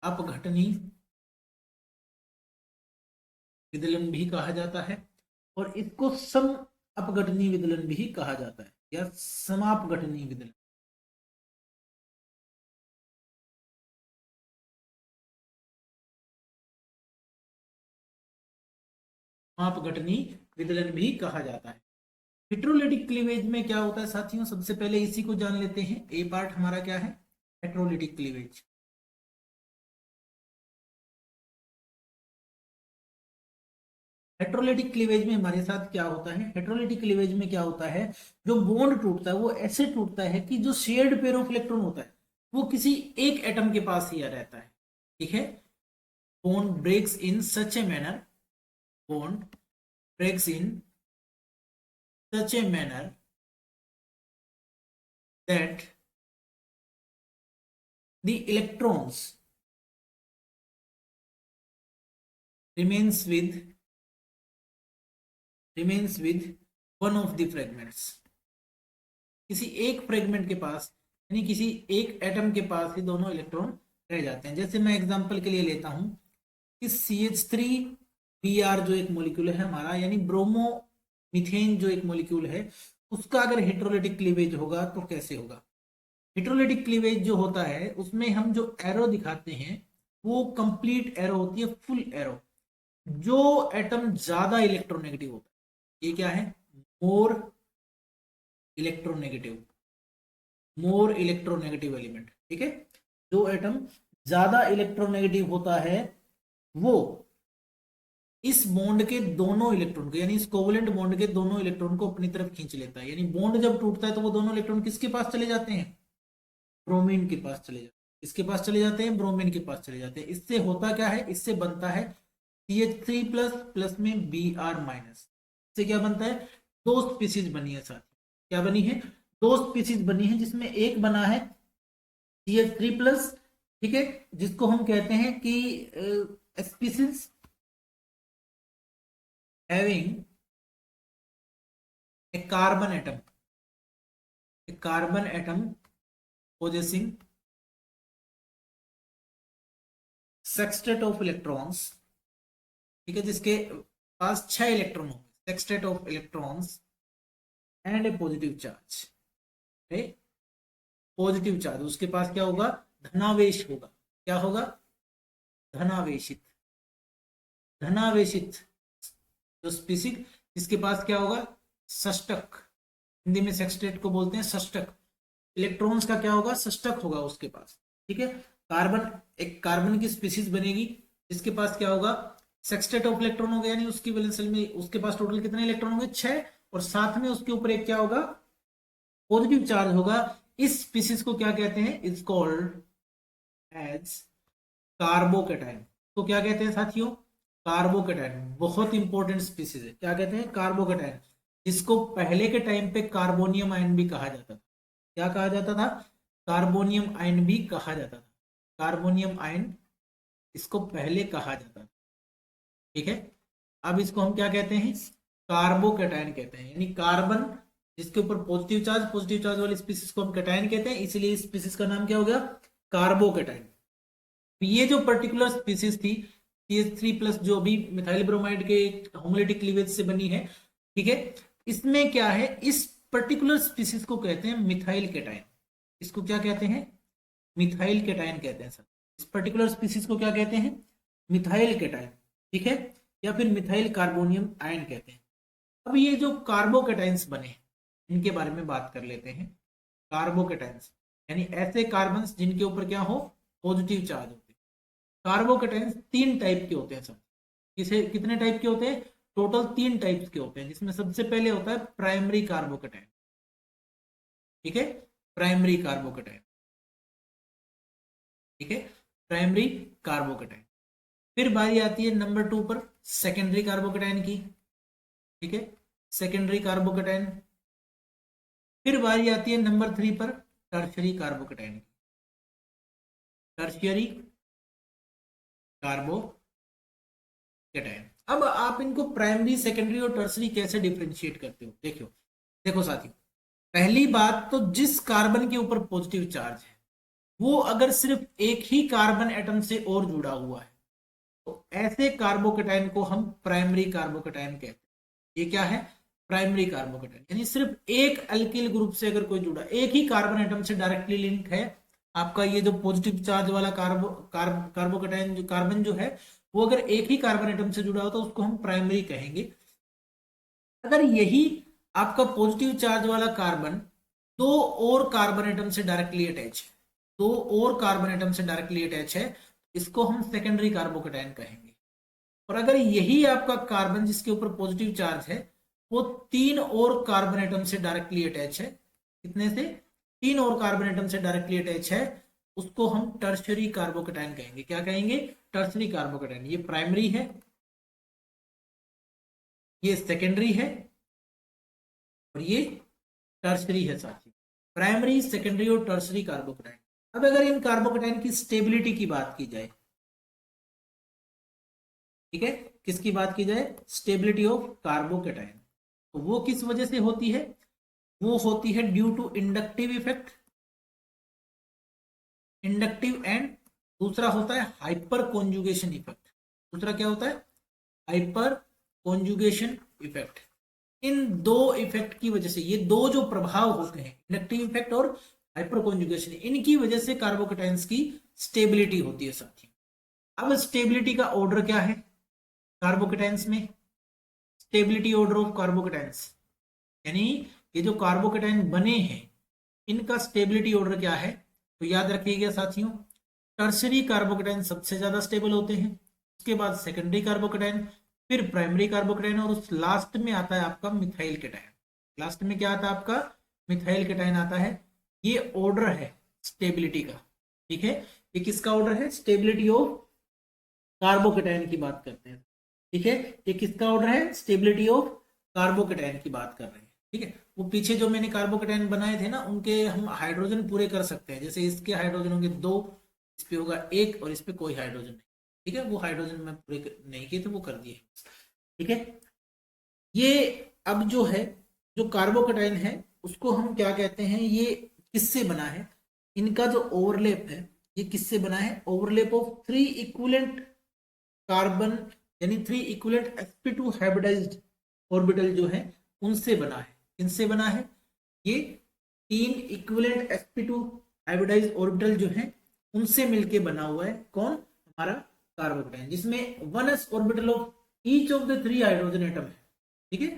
अपघटनी विदलन भी कहा जाता है, और इसको सम अपघटनी विदलन भी कहा जाता है, या समापघटनी विदलन। समापघटनी विदलन भी कहा जाता है। हेट्रोलिटिक क्लीवेज में क्या होता है साथियों, सबसे पहले इसी को जान लेते हैं। ए पार्ट हमारा क्या है, हेट्रोलिटिक क्लीवेज। हेट्रोलिटिक क्लीवेज में हमारे साथ क्या होता है, हेट्रोलिटिक क्लीवेज में क्या होता है, जो बॉन्ड टूटता है वो ऐसे टूटता है कि जो शेयर्ड पेयर ऑफ इलेक्ट्रॉन होता है वो किसी एक एटम के पास ही रहता है, ठीक है। Bond breaks in such a manner, bond breaks in such a manner that the electrons remains with one of the fragments, किसी एक फ्रेगमेंट के पास यानी किसी एक एटम के पास ही दोनों इलेक्ट्रॉन रह जाते हैं। जैसे मैं एग्जांपल के लिए लेता हूं कि CH3Br जो एक मॉलिक्यूल है हमारा, यानी ब्रोमो मीथेन जो एक मॉलिक्यूल है, उसका अगर हेट्रोलिटिक क्लीवेज होगा तो कैसे होगा। हेट्रोलिटिक क्लीवेज जो होता है उसमें हम जो एरो दिखाते हैं वो कंप्लीट एरो होती है, फुल एरो। जो एटम ज्यादा इलेक्ट्रोनेगेटिव होता है, ये क्या है, more electronegative, more electronegative element, ठीक है। जो एटम ज्यादा इलेक्ट्रोनेगेटिव होता है वो इस बॉन्ड के दोनों इलेक्ट्रॉन को, यानी इस कोवलेंट बॉन्ड के दोनों इलेक्ट्रॉन को अपनी तरफ खींच लेता है। यानी बॉन्ड जब टूटता है तो वो दोनों इलेक्ट्रॉन किसके पास चले जाते हैं, ब्रोमीन के पास चले जाते हैं। इसके पास चले जाते हैं, ब्रोमीन के पास चले जाते हैं। इससे होता क्या है, इससे बनता है CH3 प्लस प्लस में Br माइनस। इससे क्या बनता है, दो स्पीसीज बनी है साथ, क्या बनी है, दो स्पीसीज बनी है, जिसमें एक बना है CH3 प्लस, ठीक है, जिसको हम कहते हैं कि species having a carbon atom possessing sextet of electrons, ठीक है, जिसके पास 6 इलेक्ट्रॉन हो, sextet of electrons and a positive charge, positive charge, उसके पास क्या होगा, धनावेश होगा। क्या होगा, धनावेशित, धनावेशित जो स्पीसीज, इसके पास क्या होगा, षष्टक, हिंदी में सेक्सटेट को बोलते हैं षष्टक, इलेक्ट्रॉन्स का क्या होगा, षष्टक होगा उसके पास, ठीक है। कार्बन, एक कार्बन की स्पीसीज बनेगी जिसके पास क्या होगा, सेक्सटेट ऑफ इलेक्ट्रॉन होगा, यानी उसकी वैलेंस शेल में उसके पास टोटल कितने इलेक्ट्रॉन होंगे, 6, और साथ में उसके ऊपर एक क्या होगा, पॉजिटिव चार्ज होगा। इस स्पीसीज को क्या कहते हैं, इज कॉल्ड एज कार्बोकैटायन। तो क्या कहते हैं साथियों, कार्बोकैटायन, बहुत इंपॉर्टेंट स्पीसीज है। क्या कहते हैं, कार्बोकैटायन, जिसको पहले के टाइम पे कार्बोनियम आयन भी कहा जाता था। क्या कहा जाता था, कार्बोनियम आयन भी कहा जाता था, कार्बोनियम आयन इसको पहले कहा जाता था, ठीक है। अब इसको हम क्या कहते हैं, कार्बोकैटायन कहते हैं, यानी कार्बन जिसके ऊपर पॉजिटिव चार्ज वाली स्पीसीज को हम कैटायन कहते हैं, इसलिए इस स्पीसीज का नाम क्या हो गया, कार्बोकैटायन। ये जो पर्टिकुलर स्पीसीज थी CH3 प्लस, जो भी मिथाइल ब्रोमाइड के होमोलिटिक क्लीवेज से बनी है, ठीक है, इसमें क्या है, इस पर्टिकुलर स्पीसीज को कहते हैं मिथाइल कैटायन। इसको क्या कहते हैं, मिथाइल कैटायन कहते हैं सर। इस पर्टिकुलर स्पीसीज को क्या कहते हैं, मिथाइल कैटायन, ठीक है, या फिर मिथाइल कार्बोनियम आयन कहते हैं। अब ये जो कार्बोकैटायंस बने इनके बारे में बात कर लेते हैं। कार्बोकैटायंस यानी ऐसे कार्बन जिनके ऊपर क्या हो, पॉजिटिव चार्ज होते हैं। कार्बोकेटाइंस 3 टाइप के होते हैं सब। कितने टाइप के होते हैं? टोटल 3 टाइप्स के होते हैं, जिसमें सबसे पहले होता है प्राइमरी कार्बोकेटाइन। ठीक है, प्राइमरी कार्बोकेटाइन। ठीक है, प्राइमरी कार्बोकेटाइन। फिर बारी आती है नंबर 2 पर, सेकेंडरी कार्बोकेटाइन की। ठीक है, सेकेंडरी कार्बोकेटाइन। फिर बारी आती है नंबर 3 पर, टर्शियरी कार्बोकेटाइन की। Tertiary carbocation. अब आप इनको प्राइमरी, सेकेंडरी और टर्शियरी कैसे डिफरेंशिएट करते हो? देखो देखो साथियों, पहली बात तो जिस कार्बन के ऊपर पॉजिटिव चार्ज है वो अगर सिर्फ एक ही कार्बन एटम से और जुड़ा हुआ है तो ऐसे कार्बोकेटाइन को हम प्राइमरी कार्बोकेटाइन कहते हैं। ये क्या है? Primary carbocation. यानी सिर्फ एक अल्किल ग्रुप से अगर कोई जुड़ा, एक ही कार्बन एटम से डायरेक्टली लिंक है आपका, ये जो पॉजिटिव चार्ज वाला कार्बोकेटाइन जो कार्बन जो है वो अगर एक ही कार्बन एटम से जुड़ा हो तो उसको हम प्राइमरी कहेंगे। अगर यही आपका पॉजिटिव चार्ज वाला कार्बन दो और कार्बन एटम से डायरेक्टली अटैच है, दो और कार्बन एटम से डायरेक्टली अटैच है, इसको हम सेकेंडरी कार्बोकेटाइन कहेंगे। और अगर यही आपका कार्बन जिसके ऊपर पॉजिटिव चार्ज है वो 3 और कार्बन एटम से डायरेक्टली अटैच है, कितने से? 3 और कार्बन एटम से डायरेक्टली अटैच है, उसको हम टर्शियरी कार्बोकेटाइन कहेंगे। क्या कहेंगे? Tertiary carbocation. ये प्राइमरी है, ये सेकेंडरी है और ये टर्शियरी है साथी। प्राइमरी, सेकेंडरी और टर्शियरी कार्बोकेटाइन। अब अगर इन कार्बोकेटाइन की स्टेबिलिटी की बात की जाए, ठीक है, किसकी बात की जाए? स्टेबिलिटी ऑफ कार्बोकेटाइन, तो वो किस वजह से होती है? वो होती है due to inductive effect, inductive, and दूसरा होता है हाइपर कॉन्जुगेशन इफेक्ट। दूसरा क्या होता है? Hyper conjugation effect. इन दो इफेक्ट की वजह से, ये दो जो प्रभाव होते हैं, इंडक्टिव इफेक्ट और हाइपर कॉन्जुगेशन, इनकी वजह से कार्बोकेटाइंस की स्टेबिलिटी होती है साथियों। अब स्टेबिलिटी का ऑर्डर क्या है कार्बोकेटाइंस में? स्टेबिलिटी ऑर्डर ऑफ कार्बोकेटाइंस, यानी ये जो कार्बोकेटाइन बने हैं इनका स्टेबिलिटी ऑर्डर क्या है? तो याद रखिएगा साथियों, टर्शियरी कार्बोकेटाइन सबसे ज्यादा स्टेबल होते हैं, उसके बाद सेकेंडरी कार्बोकेटाइन, फिर प्राइमरी कार्बोकेटाइन, और उस लास्ट में आता है आपका मिथाइल केटाइन। लास्ट में क्या आता है आपका? मिथाइल केटाइन आता है। ये ऑर्डर है स्टेबिलिटी का। ठीक है, ये किसका ऑर्डर है? स्टेबिलिटी ऑफ कार्बोकेटाइन की बात करते हैं। ठीक है, ये किसका ऑर्डर है? स्टेबिलिटी ऑफ कार्बोकेटाइन की बात कर रहे हैं। ठीक है, वो पीछे जो मैंने कार्बोकेटाइन बनाए थे ना, उनके हम हाइड्रोजन पूरे कर सकते हैं। जैसे इसके हाइड्रोजन होंगे 2, इस पे होगा 1 और इस पे कोई हाइड्रोजन नहीं। ठीक है, वो हाइड्रोजन में पूरे नहीं किए थे, वो कर दिए। ठीक है, ये अब जो है, जो कार्बोकेटाइन है उसको हम क्या कहते हैं? ये किससे बना है? इनका जो ओवरलैप है ये किससे बना है? ओवरलैप ऑफ 3 इक्विवेलेंट कार्बन, यानी 3 इक्विवेलेंट sp2 हाइब्रिडाइज्ड ऑर्बिटल जो है उनसे बना है। किनसे बना है? ये 3 इक्विवेलेंट sp2 हाइब्रिडाइज्ड ऑर्बिटल जो है उनसे मिलके बना हुआ है। कौन? हमारा कार्बोकेटाइन, जिसमें 1s orbital of each of the 3 hydrogen atom है। ठीक है,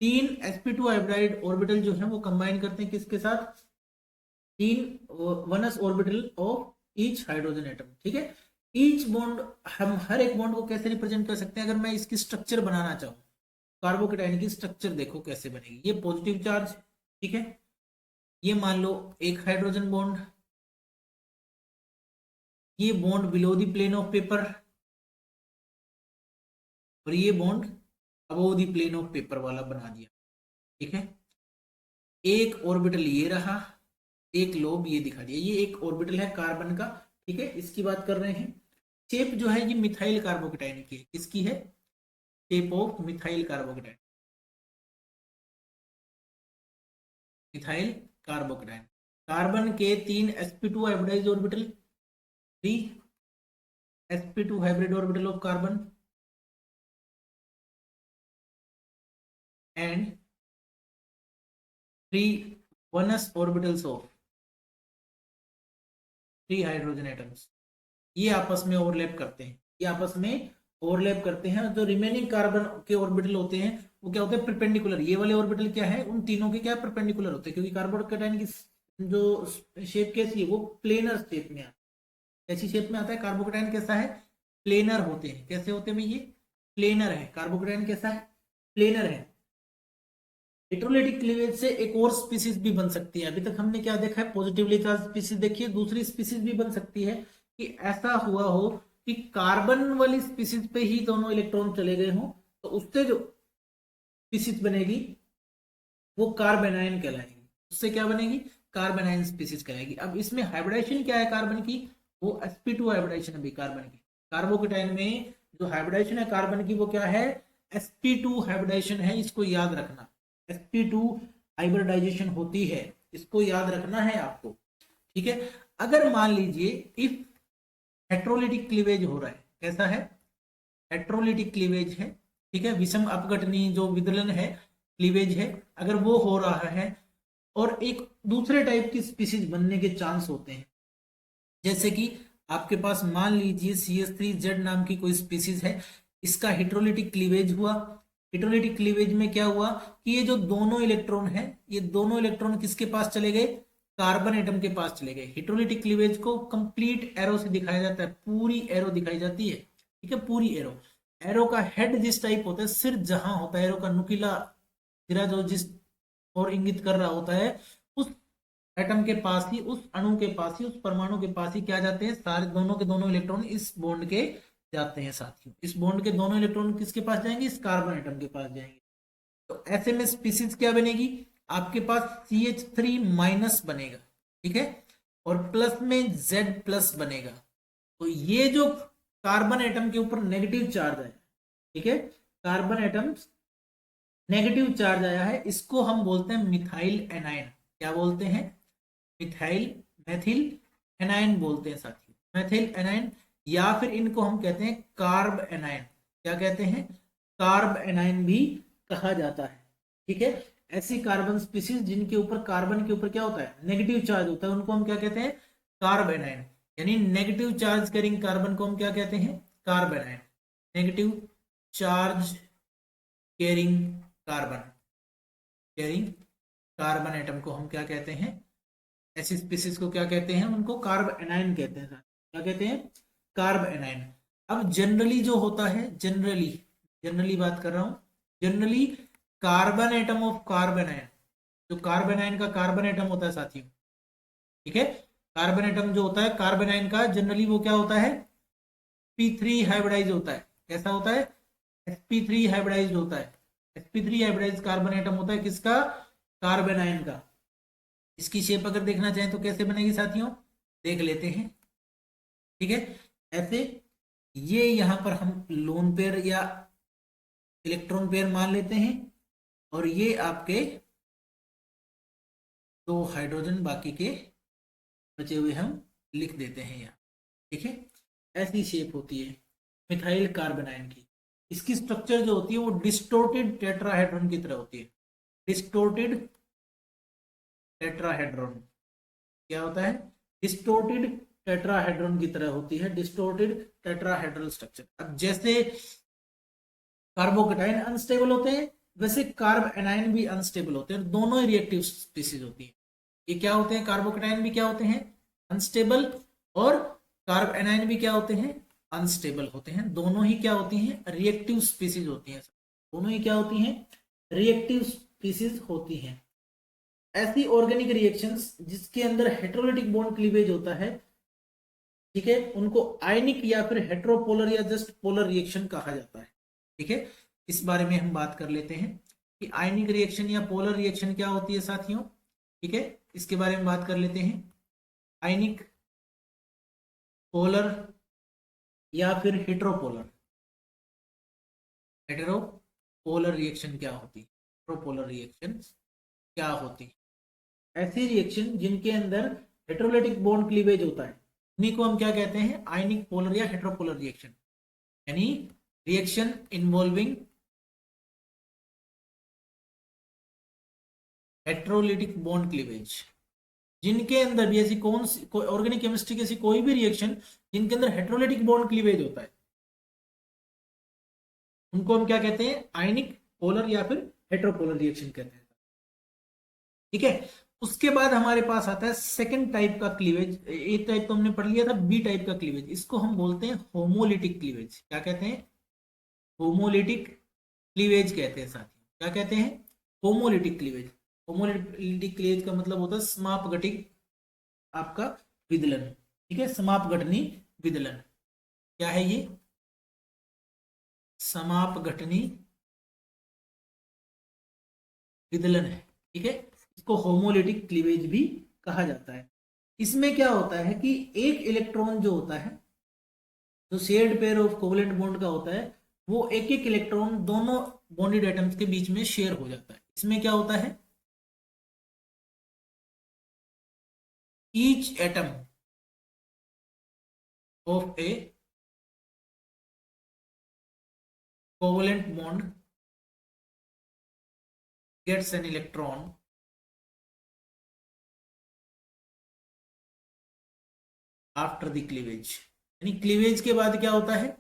3 sp2 हाइब्रिडाइज्ड ऑर्बिटल जो है वो कंबाइन करते हैं किसके साथ? 3 1s orbital of each hydrogen atom. ठीक है, ईच बॉन्ड, हम हर एक बॉन्ड को कैसे रिप्रेजेंट कर सकते हैं? अगर मैं इसकी स्ट्रक्चर बनाना चाहूँ, कार्बोकेटाइन की स्ट्रक्चर देखो कैसे बनेगी। ये पॉजिटिव चार्ज, ठीक है, ये मान लो एक हाइड्रोजन बॉन्ड, ये bond below the plane of paper, और ये bond above the plane of paper वाला बना दिया। ठीक है, एक ऑर्बिटल ये रहा, एक लोब ये दिखा दिया, ये एक ऑर्बिटल है कार्बन का। ठीक है, इसकी बात कर रहे हैं। शेप जो है ये मिथाइल कार्बोकेटाइन की है। किसकी है? Shape of methyl carbocation, methyl carbocation. Carbon के 3 sp2 hybridised orbital, 3 sp2 hybrid orbital of carbon, and 3 1s orbitals of 3 hydrogen atoms. ये आपस में ओवरलैप करते हैं, ये आपस में ओवरलैप करते हैं। जो रिमेनिंग कार्बन के ऑर्बिटल होते हैं वो क्या होते हैं? परपेंडिकुलर। ये वाले ऑर्बिटल क्या है? उन तीनों के क्या परपेंडिकुलर होते हैं, क्योंकि कार्बोकेटाइन की जो शेप कैसी है, वो प्लेनर शेप में आता है। कैसी शेप में आता है? कार्बोकेटाइन कैसा है? प्लेनर होते हैं। कैसे होते हैं भाई? ये प्लेनर है। कार्बोकेटाइन कैसा है? प्लेनर है। इलेक्ट्रोलाइटिक क्लीवेज से एक और स्पीसीज भी बन सकती है। अभी तक हमने क्या देखा है? पॉजिटिवली चार्ज स्पीसीज देखी है। दूसरी स्पीसीज भी बन सकती है कि ऐसा हुआ हो कि कार्बन वाली स्पीसीज पे ही दोनों इलेक्ट्रॉन चले गए हों, तो उससे जो स्पीसीज बनेगी वो कार्बेनाइन कहलाएगी। उससे क्या बनेगी? कार्बेनाइन स्पीसीज कहलाएगी। अब इसमें हाइब्रिडाइजेशन क्या है कार्बन की? वो sp2 हाइब्रिडाइजेशन है कार्बन की। कार्बोकेटाइन में जो हाइब्रिडाइजेशन है कार्बन की वो क्या है? sp2 हाइब्रिडाइजेशन है। इसको याद रखना, sp2 हाइब्रिडाइजेशन होती है, इसको याद रखना है आपको। ठीक है। अगर मान लीजिए इफ हेट्रोलिटिक क्लीवेज हो रहा है, कैसा है? हेट्रोलिटिक क्लीवेज है। ठीक है, विषम अपघटनी जो विदलन है, क्लीवेज है, अगर वो हो रहा है और एक दूसरे टाइप की स्पीसीज बनने के चांस होते हैं, जैसे कि आपके पास मान लीजिए CH3Z नाम की कोई स्पीसीज है, इसका हेट्रोलिटिक क्लीवेज हुआ। हेट्रोलिटिक क्लीवेज में क्या हुआ कि ये जो दोनों इलेक्ट्रॉन है, ये दोनों इलेक्ट्रॉन किसके पास चले गए? कार्बन एटम के पास चले गए। हेट्रोलिटिक क्लीवेज को कंप्लीट एरो से दिखाया जाता है, पूरी एरो दिखाई जाती है। ठीक है, पूरी एरो। एरो का हेड जिस टाइप होता है, सिर जहां होता है, एरो का नुकीला सिरा जो जिस और इंगित कर रहा होता है, उस एटम के पास ही, उस अणु के पास ही, उस परमाणु के पास ही क्या जाते हैं? सारे दोनों के दोनों इलेक्ट्रॉन इस बॉन्ड के जाते हैं साथियों। इस बॉन्ड के दोनों इलेक्ट्रॉन किसके पास जाएंगे? इस कार्बन एटम के पास जाएंगे। तो ऐसे में स्पीसीज क्या बनेगी? आपके पास CH3- बनेगा। ठीक है, और प्लस में Z+ बनेगा। तो ये जो कार्बन एटम के ऊपर नेगेटिव चार्ज है, ठीक है, कार्बन एटम नेगेटिव चार्ज आया है, इसको हम बोलते हैं मिथाइल एनाइन। क्या बोलते हैं? मिथाइल, मैथिल एनाइन बोलते हैं साथियों, मैथिल एनाइन। या फिर इनको हम कहते हैं कार्ब एनाइन। क्या कहते हैं? कार्ब एनाइन भी कहा जाता है। ठीक है, ऐसी कार्बन स्पीसीज जिनके ऊपर, कार्बन के ऊपर क्या होता है? नेगेटिव चार्ज होता है, उनको हम क्या कहते हैं? Carb A9. यानी नेगेटिव चार्ज कैरिंग कार्बन को हम क्या कहते हैं? Carb A9. Negative charge carrying carbon, carrying carbon atom को हम क्या कहते हैं? ऐसी स्पीसीज को क्या कहते हैं? उनको कार्ब एनाइन कहते हैं। क्या कहते हैं? Carb A9. अब जनरली जो होता है, जनरली जनरली बात कर रहा हूं, generally carbon atom of carbon ion, जो कार्बन आयन का कार्बन एटम होता है साथियों, ठीक है, कार्बन एटम जो होता है कार्बन आयन का, जनरली वो क्या होता है? sp3 हाइब्रिडाइज होता है। कैसा होता है? sp3 हाइब्रिडाइज होता है। sp3 हाइब्रिडाइज कार्बन एटम होता है किसका? कार्बन आयन का। इसकी शेप अगर देखना चाहें तो कैसे बनेगी साथियों? देख लेते हैं। ठीक है, ऐसे ये यहां पर हम लोन पेयर या इलेक्ट्रॉन पेयर मान लेते हैं, और ये आपके दो हाइड्रोजन बाकी के बचे हुए हम लिख देते हैं यहाँ। ठीक है, ऐसी शेप होती है मिथाइल कार्बोनाइन की। इसकी स्ट्रक्चर जो होती है वो डिस्टोर्टेड टेट्राहेड्रॉन की तरह होती है। डिस्टोर्टेड टेट्राहेड्रॉन क्या होता है? डिस्टोर्टेड टेट्राहेड्रॉन की तरह होती है, डिस्टोर्टेड टेट्राहेड्रल स्ट्रक्चर। अब जैसे कार्बोकेटाइन अनस्टेबल होते हैं, वैसे कार्ब एनाइन भी अनस्टेबल होते हैं, दोनों ही रिएक्टिव स्पीसीज होती है। ये क्या होते हैं? कार्बोकेटाइन भी क्या होते हैं? अनस्टेबल, और कार्ब एनाइन भी क्या होते हैं? अनस्टेबल होते हैं। दोनों ही क्या होती हैं? रिएक्टिव स्पीसीज होती हैं। दोनों ही क्या होती हैं? रिएक्टिव स्पीसीज होती हैं। ऐसी ऑर्गेनिक रिएक्शंस जिसके अंदर हेट्रोलिटिक बॉन्ड क्लीवेज होता है, ठीक है, उनको आयनिक या फिर हेट्रोपोलर या जस्ट पोलर रिएक्शन कहा जाता है। ठीक है, इस बारे में हम बात कर लेते हैं कि आयनिक रिएक्शन या पोलर रिएक्शन क्या होती है साथियों। ठीक है, इसके बारे में बात कर लेते हैं। आयनिक, पोलर या फिर हेट्रोपोलर। हेट्रोपोलर रिएक्शन क्या होती है? हेट्रोपोलर रिएक्शन क्या होती है? ऐसी रिएक्शन जिनके अंदर हेट्रोलिटिक बॉन्ड क्लीवेज होता है, उन्हीं को हम क्या कहते हैं? आयनिक, पोलर या हेट्रोपोलर रिएक्शन। यानी reaction involving heterolytic bond cleavage, जिनके अंदर भी ऐसी कौन सी कोई ऑर्गेनिक केमिस्ट्री की ऐसी कोई भी रिएक्शन जिनके अंदर हेट्रोलिटिक बॉन्ड क्लीवेज होता है, उनको हम क्या कहते हैं? आयनिक, पोलर या फिर हेट्रोपोलर रिएक्शन कहते हैं। ठीक है, उसके बाद हमारे पास आता है सेकंड टाइप का क्लीवेज। एक टाइप तो हमने पढ़ लिया था, बी टाइप का क्लीवेज, इसको हम बोलते हैं होमोलिटिक क्लीवेज। क्या कहते हैं? होमोलिटिक क्लीवेज कहते हैं साथियों। क्या कहते हैं? Homolytic cleavage. होमोलिटिक क्लीवेज का मतलब होता है समापघटित आपका विदलन। ठीक है, समापघटनी विदलन। क्या है ये? समापघटनी विदलन है। ठीक है, इसको होमोलिटिक क्लीवेज भी कहा जाता है। इसमें क्या होता है कि एक इलेक्ट्रॉन जो होता है, जो shared pair of covalent bond का होता है, वो एक एक इलेक्ट्रॉन दोनों बॉन्डेड एटम्स के बीच में शेयर हो जाता है। इसमें क्या होता है? Each atom of a covalent bond gets an electron after the cleavage. यानी क्लीवेज के बाद क्या होता है,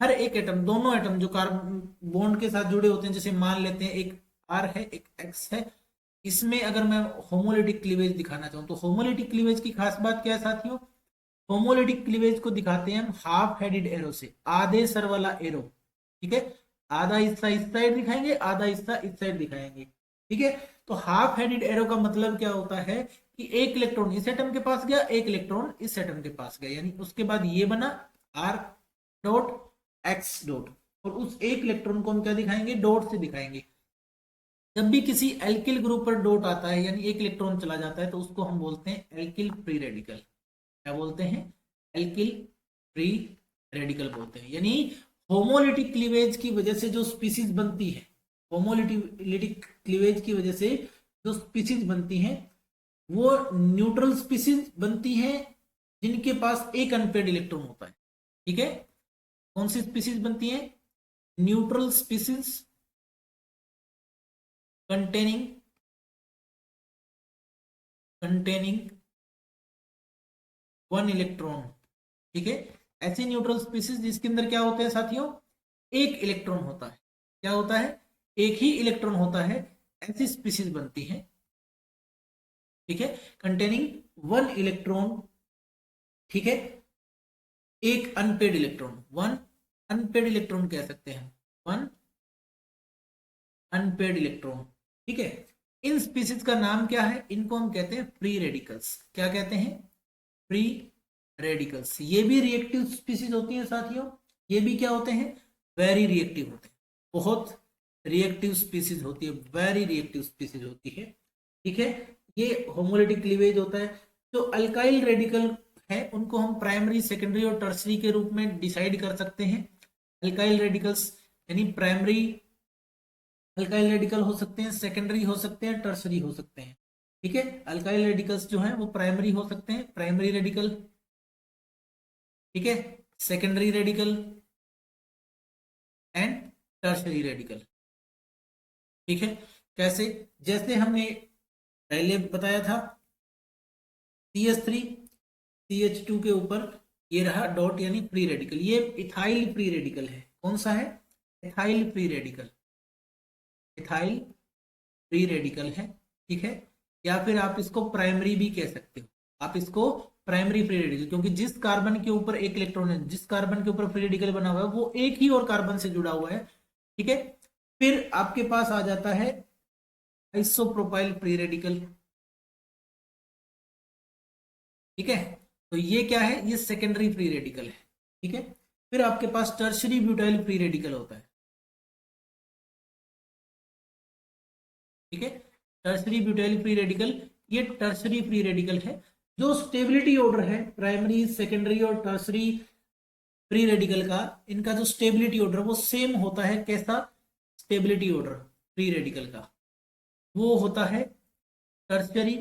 हर एक एटम, दोनों एटम जो कार्बन बॉन्ड के साथ जुड़े होते हैं, जैसे मान लेते हैं एक आर है एक एक्स है, इसमें अगर मैं होमोलिटिक क्लीवेज दिखाना चाहूं तो होमोलिटिक क्लीवेज की खास बात क्या है साथियों? होमोलिटिक क्लीवेज को दिखाते हैं हम हाफ हेडेड एरो से, आधे सर वाला एरो। ठीक है, आधा हिस्सा इस साइड दिखाएंगे, आधा हिस्सा इस साइड दिखाएंगे। ठीक है, तो हाफ हेडेड एरो का मतलब क्या होता है कि एक इलेक्ट्रॉन इस एटम के पास गया, एक इलेक्ट्रॉन इस एटम के पास गया, यानी उसके बाद ये बना आर डॉट एक्स डॉट, और उस एक इलेक्ट्रॉन को हम क्या दिखाएंगे? डॉट से दिखाएंगे। जब भी किसी एल्किल ग्रुप पर डॉट आता है यानी एक इलेक्ट्रॉन चला जाता है, तो उसको हम बोलते हैं एल्किल फ्री रेडिकल। क्या बोलते हैं? एल्किल फ्री रेडिकल बोलते हैं। यानी होमोलिटिक क्लीवेज की वजह से जो स्पीसीज बनती है, होमोलिटिक क्लीवेज की वजह से जो स्पीसीज बनती हैं, वो न्यूट्रल स्पीसीज बनती हैं जिनके पास एक अनपेड इलेक्ट्रॉन होता है। ठीक है, कौन सी स्पीसीज बनती है? Neutral species containing containing one electron. ठीक है, ऐसी न्यूट्रल स्पीसीज जिसके अंदर क्या होते हैं साथियों? एक इलेक्ट्रॉन होता है। क्या होता है? एक ही इलेक्ट्रॉन होता है, ऐसी स्पीसीज बनती है। ठीक है, कंटेनिंग वन इलेक्ट्रॉन। ठीक है, एक unpaired electron, one unpaired electron कह सकते हैं, वन अनपेड इलेक्ट्रॉन। ठीक है, इन स्पीसीज का नाम क्या है? इनको हम कहते हैं फ्री रेडिकल्स। क्या कहते हैं? Free radicals. ये भी रिएक्टिव स्पीसीज होती है साथियों, ये भी क्या होते हैं? वेरी रिएक्टिव होते हैं, बहुत रिएक्टिव स्पीसीज होती है, वेरी रिएक्टिव स्पीसीज होती है। ठीक है, ये होमोलिटिक क्लीवेज होता है। जो अल्काइल रेडिकल है उनको हम प्राइमरी, सेकेंडरी और टर्सरी के रूप में डिसाइड कर सकते हैं। अल्काइल रेडिकल्स यानी प्राइमरी अल्काइल रेडिकल हो सकते हैं, सेकेंडरी हो सकते हैं, टर्सरी हो सकते हैं। ठीक है, अल्काइल रेडिकल्स जो हैं वो प्राइमरी हो सकते हैं, प्राइमरी रेडिकल। ठीक है, secondary radical and tertiary radical. ठीक है, कैसे? जैसे हमने पहले बताया था, CH3 CH2 के ऊपर ये रहा डॉट यानी फ्री रेडिकल, ये इथाइल फ्री रेडिकल है। कौन सा है? Ethyl free radical, ethyl free radical है। ठीक है, या फिर आप इसको प्राइमरी भी कह सकते हो, आप इसको प्राइमरी फ्री रेडिकल, क्योंकि जिस कार्बन के ऊपर एक इलेक्ट्रॉन है, जिस कार्बन के ऊपर फ्री रेडिकल बना हुआ है, वो एक ही और कार्बन से जुड़ा हुआ है। ठीक है, फिर आपके पास आ जाता है आइसोप्रोपाइल फ्री रेडिकल। ठीक है, तो ये क्या है? ये सेकेंडरी फ्री रेडिकल है। ठीक है, फिर आपके पास टर्शरी ब्यूटाइल फ्री रेडिकल होता है। ठीक है, टर्सरी ब्यूटाइल फ्री रेडिकल, ये टर्सरी फ्री रेडिकल है। जो स्टेबिलिटी ऑर्डर है प्राइमरी, सेकेंडरी और टर्सरी फ्री रेडिकल का, इनका जो स्टेबिलिटी ऑर्डर वो सेम होता है। कैसा स्टेबिलिटी ऑर्डर फ्री रेडिकल का? वो होता है टर्सरी,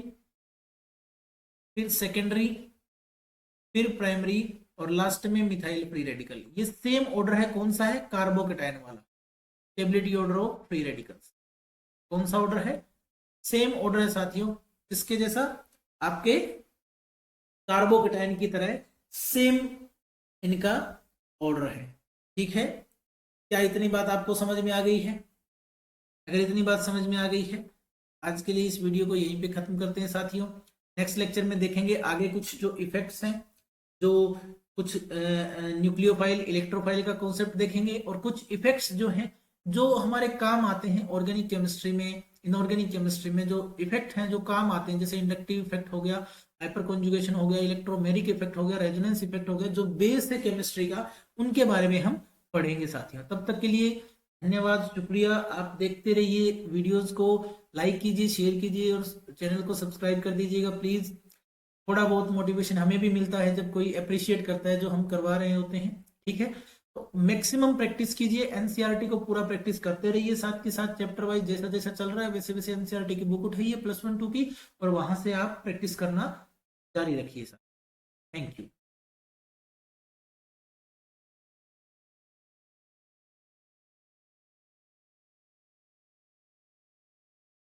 फिर सेकेंडरी, फिर प्राइमरी, और लास्ट में मिथाइल फ्री रेडिकल। ये सेम ऑर्डर है। कौन सा है? कार्बोकेटायन वाला stability order of free radicals. कौन सा ऑर्डर है? सेम ऑर्डर है साथियों, किसके जैसा? आपके कार्बोकेटाइन की तरह सेम इनका ऑर्डर है। ठीक है, क्या इतनी बात आपको समझ में आ गई है? अगर इतनी बात समझ में आ गई है, आज के लिए इस वीडियो को यहीं पे खत्म करते हैं साथियों। नेक्स्ट लेक्चर में देखेंगे आगे कुछ जो इफेक्ट्स हैं, जो कुछ न्यूक्लियोफाइल इलेक्ट्रोफाइल का कॉन्सेप्ट देखेंगे, और कुछ इफेक्ट्स जो हैं जो हमारे काम आते हैं ऑर्गेनिक केमिस्ट्री में, इनऑर्गेनिक केमिस्ट्री में जो इफेक्ट हैं जो काम आते हैं, जैसे इंडक्टिव इफेक्ट हो गया, हाइपर कॉन्जुगेशन हो गया, इलेक्ट्रोमेरिक इफेक्ट हो गया, रेजोनेंस इफेक्ट हो गया, जो बेस है केमिस्ट्री का, उनके बारे में हम पढ़ेंगे साथियों। तब तक के लिए धन्यवाद, शुक्रिया। आप देखते रहिए वीडियोस को, लाइक कीजिए, शेयर कीजिए और चैनल को सब्सक्राइब कर दीजिएगा प्लीज। थोड़ा बहुत मोटिवेशन हमें भी मिलता है जब कोई अप्रिशिएट करता है जो हम करवा रहे होते हैं, ठीक है। तो मैक्सिमम प्रैक्टिस कीजिए, एनसीईआरटी को पूरा प्रैक्टिस करते रहिए, साथ के साथ चैप्टर वाइज जैसा जैसा चल रहा है वैसे वैसे एनसीईआरटी की बुक उठाइए +1 2 की, और वहां से आप प्रैक्टिस करना जारी रखिए सर। Thank you.